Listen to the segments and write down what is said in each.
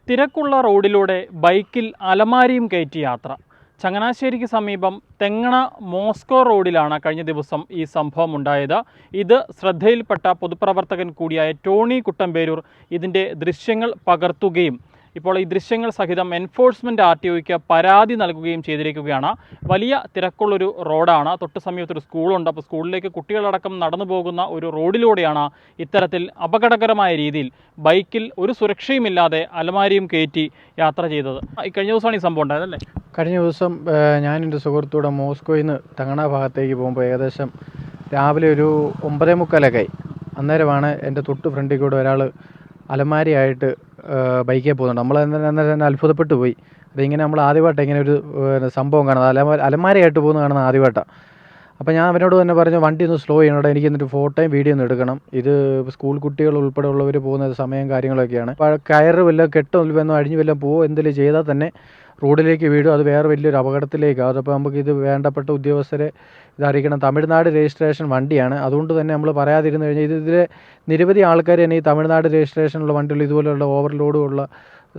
തിരക്കുള്ള റോഡിലൂടെ ബൈക്കിൽ അലമാരിയും കയറ്റി യാത്ര. ചങ്ങനാശ്ശേരിക്ക് സമീപം തെങ്ങണ മോസ്കോ റോഡിലാണ് കഴിഞ്ഞ ദിവസം ഈ സംഭവം ഉണ്ടായത്. ഇത് ശ്രദ്ധയിൽപ്പെട്ട പൊതുപ്രവർത്തകൻ കൂടിയായ ടോണി കുട്ടമ്പേരൂർ ഇതിൻ്റെ ദൃശ്യങ്ങൾ പകർത്തുകയും ഇപ്പോൾ ഈ ദൃശ്യങ്ങൾ സഹിതം എൻഫോഴ്സ്മെൻറ്റ് RTOയ്ക്ക് പരാതി നൽകുകയും ചെയ്തിരിക്കുകയാണ്. വലിയ തിരക്കുള്ളൊരു റോഡാണ്, തൊട്ട് സമീപത്തൊരു സ്കൂളുണ്ട്. അപ്പോൾ സ്കൂളിലേക്ക് കുട്ടികളടക്കം നടന്നു പോകുന്ന ഒരു റോഡിലൂടെയാണ് ഇത്തരത്തിൽ അപകടകരമായ രീതിയിൽ ബൈക്കിൽ ഒരു സുരക്ഷയുമില്ലാതെ അലമാരിയും കയറ്റി യാത്ര ചെയ്തത്. ഈ കഴിഞ്ഞ ദിവസമാണ് ഈ സംഭവം ഉണ്ടായതല്ലേ? കഴിഞ്ഞ ദിവസം ഞാൻ എൻ്റെ സുഹൃത്തൂടെ മോസ്കോയിൽ നിന്ന് തെങ്ങണ ഭാഗത്തേക്ക് പോകുമ്പോൾ ഏകദേശം രാവിലെ ഒരു 9:45 അന്നേരമാണ് എൻ്റെ തൊട്ട് ഫ്രണ്ടിൽ കൂടെ ഒരാൾ അലമാരിയായിട്ട് ബൈക്കിൽ പോകുന്നുണ്ട്. നമ്മൾ തന്നെ അത്ഭുതപ്പെട്ടു പോയി. അതിങ്ങനെ നമ്മൾ ആദ്യമായിട്ട് ഇങ്ങനെ ഒരു സംഭവം കാണുന്നത്, അലമാരിയായിട്ട് പോകുന്ന കാണുന്ന ആദ്യമായിട്ടാണ്. അപ്പോൾ ഞാൻ അവനോട് തന്നെ പറഞ്ഞു, വണ്ടി ഒന്ന് സ്ലോ ചെയ്യണം, എനിക്ക് എന്നിട്ട് ഫോട്ടോയും വീഡിയോ ഒന്ന് എടുക്കണം. ഇത് സ്കൂൾ കുട്ടികൾ ഉൾപ്പെടെ ഉള്ളവർ പോകുന്ന സമയം കാര്യങ്ങളൊക്കെയാണ്. അപ്പോൾ കയറ് വല്ല കെട്ടൊന്നും അഴിഞ്ഞ് വല്ല എന്തെങ്കിലും ചെയ്താൽ തന്നെ റോഡിലേക്ക് വീഴും. അത് വേറെ വലിയൊരു അപകടത്തിലേക്കാണ്. അതപ്പോൾ നമുക്ക് ഇത് വേണ്ടപ്പെട്ട ഉദ്യോഗസ്ഥരെ ഇതറിയിക്കണം. തമിഴ്നാട് രജിസ്ട്രേഷൻ വണ്ടിയാണ്. അതുകൊണ്ട് തന്നെ നമ്മൾ പറയാതിരുന്നു കഴിഞ്ഞാൽ ഇതിലെ നിരവധി ആൾക്കാർ തന്നെ ഈ തമിഴ്നാട് രജിസ്ട്രേഷനുള്ള വണ്ടികൾ ഇതുപോലെയുള്ള ഓവർലോഡുള്ള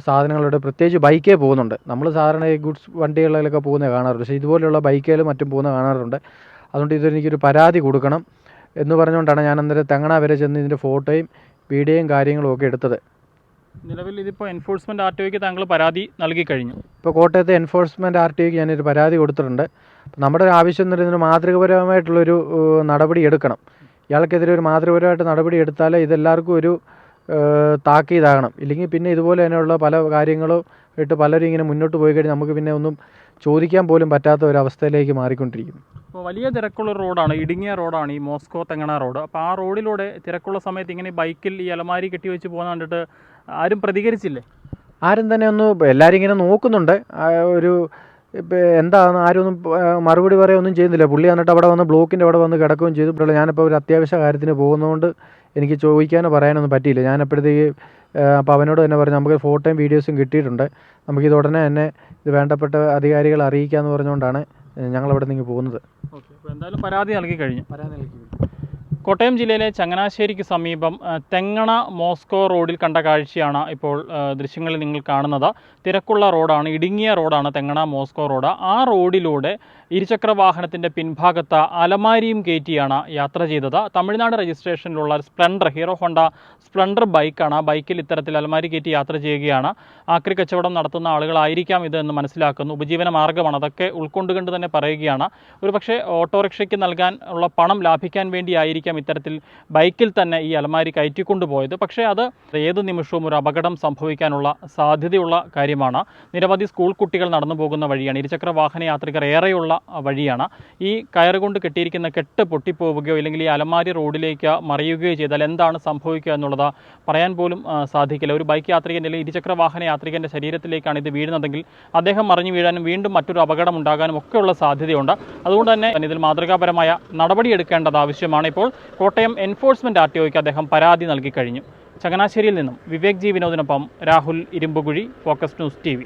സാധനങ്ങളുടെ പ്രത്യേകിച്ച് ബൈക്കേ പോകുന്നുണ്ട്. നമ്മൾ സാധാരണ ഈ ഗുഡ്സ് വണ്ടികളിലൊക്കെ പോകുന്നത് കാണാറുണ്ട്, പക്ഷേ ഇതുപോലെയുള്ള ബൈക്കിലും മറ്റും പോകുന്നത് കാണാറുണ്ട്. അതുകൊണ്ട് ഇതെനിക്കൊരു പരാതി കൊടുക്കണം എന്ന് പറഞ്ഞുകൊണ്ടാണ് ഞാൻ അന്നേരം തെങ്ങണ വരെ ചെന്ന് ഇതിൻ്റെ ഫോട്ടോയും വീഡിയോയും കാര്യങ്ങളും ഒക്കെ എടുത്തത്. നിലവിൽ ഇതിപ്പോൾ എൻഫോഴ്സ്മെൻറ്റ് RTOയ്ക്ക് താങ്കൾ പരാതി നൽകി കഴിഞ്ഞു. ഇപ്പോൾ കോട്ടയത്തെ എൻഫോഴ്സ്മെൻറ്റ് RTOയ്ക്ക് ഞാനൊരു പരാതി കൊടുത്തിട്ടുണ്ട്. നമ്മുടെ ഒരു ആവശ്യം എന്ന് പറയുന്നത് മാതൃകാപരമായിട്ടുള്ളൊരു നടപടി എടുക്കണം. ഇയാൾക്കെതിരെ ഒരു മാതൃകാപരമായിട്ട് നടപടി എടുത്താലേ ഇതെല്ലാവർക്കും ഒരു താക്കീതാകണം. ഇല്ലെങ്കിൽ പിന്നെ ഇതുപോലെ തന്നെയുള്ള പല കാര്യങ്ങളും ഇട്ട് പലരും ഇങ്ങനെ മുന്നോട്ട് പോയി കഴിഞ്ഞാൽ നമുക്ക് പിന്നെ ഒന്നും ചോദിക്കാൻ പോലും പറ്റാത്ത ഒരവസ്ഥയിലേക്ക് മാറിക്കൊണ്ടിരിക്കും. ഇപ്പോൾ വലിയ തിരക്കുള്ള റോഡാണ്, ഇടുങ്ങിയ റോഡാണ് ഈ മോസ്കോ തെങ്ങണ റോഡ്. അപ്പോൾ ആ റോഡിലൂടെ തിരക്കുള്ള സമയത്ത് ഇങ്ങനെ ബൈക്കിൽ ഈ അലമാരി കെട്ടിവെച്ച് പോകുന്ന കണ്ടിട്ട് ആരും പ്രതികരിച്ചില്ലേ? ആരും തന്നെ എല്ലാവരും ഇങ്ങനെ നോക്കുന്നുണ്ട്. ഒരു ഇപ്പം എന്താണെന്ന് ആരും ഒന്നും മറുപടി പറയുകയൊന്നും ചെയ്യുന്നില്ല. പുള്ളി എന്നിട്ട് അവിടെ വന്ന് ബ്ലോക്കിൻ്റെ അവിടെ വന്ന് കിടക്കുകയും ചെയ്തു. ഞാനിപ്പോൾ ഒരു അത്യാവശ്യ കാര്യത്തിന് പോകുന്നതുകൊണ്ട് എനിക്ക് ചോദിക്കാനോ പറയാനൊന്നും പറ്റിയില്ല. ഞാനപ്പോഴത്തേക്ക് അപ്പോൾ അവനോട് തന്നെ പറഞ്ഞു, നമുക്ക് ഫോട്ടോയും വീഡിയോസും കിട്ടിയിട്ടുണ്ട്, നമുക്കിത് ഉടനെ തന്നെ ഇത് വേണ്ടപ്പെട്ട അധികാരികളെ അറിയിക്കാമെന്ന് പറഞ്ഞുകൊണ്ടാണ് ഞങ്ങളവിടെ നിന്ന് പോകുന്നത്. ഓക്കെ, അപ്പോൾ എന്തായാലും പരാതി നൽകി കഴിഞ്ഞു. കോട്ടയം ജില്ലയിലെ ചങ്ങനാശ്ശേരിക്ക് സമീപം തെങ്ങണ മോസ്കോ റോഡിൽ കണ്ട കാഴ്ചയാണ് ഇപ്പോൾ ദൃശ്യങ്ങളിൽ നിങ്ങൾ കാണുന്നത്. തിരക്കുള്ള റോഡാണ്, ഇടുങ്ങിയ റോഡാണ് തെങ്ങണ മോസ്കോ റോഡ്. ആ റോഡിലൂടെ ഇരുചക്ര വാഹനത്തിൻ്റെ പിൻഭാഗത്ത് അലമാരിയും കയറ്റിയാണ് യാത്ര ചെയ്തത്. തമിഴ്നാട് രജിസ്ട്രേഷനിലുള്ള സ്പ്ലെൻഡർ, ഹീറോ ഹോണ്ട സ്പ്ലെൻഡർ ബൈക്കാണ്. ആ ബൈക്കിൽ ഇത്തരത്തിൽ അലമാരി കയറ്റി യാത്ര ചെയ്യുകയാണ്. ആക്രി കച്ചവടം നടത്തുന്ന ആളുകളായിരിക്കാം ഇതെന്ന് മനസ്സിലാക്കുന്നു. ഉപജീവന മാർഗ്ഗമാണ്, അതൊക്കെ ഉൾക്കൊണ്ടുകൊണ്ട് തന്നെ പറയുകയാണ്. ഒരു പക്ഷേ ഓട്ടോറിക്ഷയ്ക്ക് നൽകാൻ ഉള്ള പണം ലാഭിക്കാൻ വേണ്ടിയായിരിക്കാം ഇത്തരത്തിൽ ബൈക്കിൽ തന്നെ ഈ അലമാരി കയറ്റിക്കൊണ്ടുപോയത്. പക്ഷേ അത് ഏത് നിമിഷവും ഒരു അപകടം സംഭവിക്കാനുള്ള സാധ്യതയുള്ള കാര്യമാണ്. നിരവധി സ്കൂൾ കുട്ടികൾ നടന്നു പോകുന്ന വഴിയാണ്, ഇരുചക്ര വാഹന യാത്രികർ ഏറെയുള്ള വഴിയാണ്. ഈ കയറുകൊണ്ട് കെട്ടിയിരിക്കുന്ന കെട്ട് പൊട്ടിപ്പോവുകയോ അല്ലെങ്കിൽ ഈ അലമാരി റോഡിലേക്ക് മറിയുകയോ ചെയ്താൽ എന്താണ് സംഭവിക്കുക എന്നുള്ളത് പറയാൻ പോലും സാധിക്കില്ല. ഒരു ബൈക്ക് യാത്രികൻ്റെ അല്ലെങ്കിൽ ഇരുചക്ര വാഹന യാത്രികൻ്റെ ശരീരത്തിലേക്കാണ് ഇത് വീഴുന്നതെങ്കിൽ അദ്ദേഹം മറിഞ്ഞു വീഴാനും വീണ്ടും മറ്റൊരു അപകടം ഉണ്ടാകാനും ഒക്കെയുള്ള സാധ്യതയുണ്ട്. അതുകൊണ്ട് തന്നെ ഇതിൽ മാതൃകാപരമായ നടപടിയെടുക്കേണ്ടത് ആവശ്യമാണ്. ഇപ്പോൾ കോട്ടയം എൻഫോഴ്സ്മെൻറ്റ് RTOയ്ക്ക് അദ്ദേഹം പരാതി നൽകി കഴിഞ്ഞു. ചങ്ങനാശ്ശേരിയിൽ നിന്നും വിവേക് ജി വിനോദിനൊപ്പം Rahul Irumbukuzhi, focus news TV.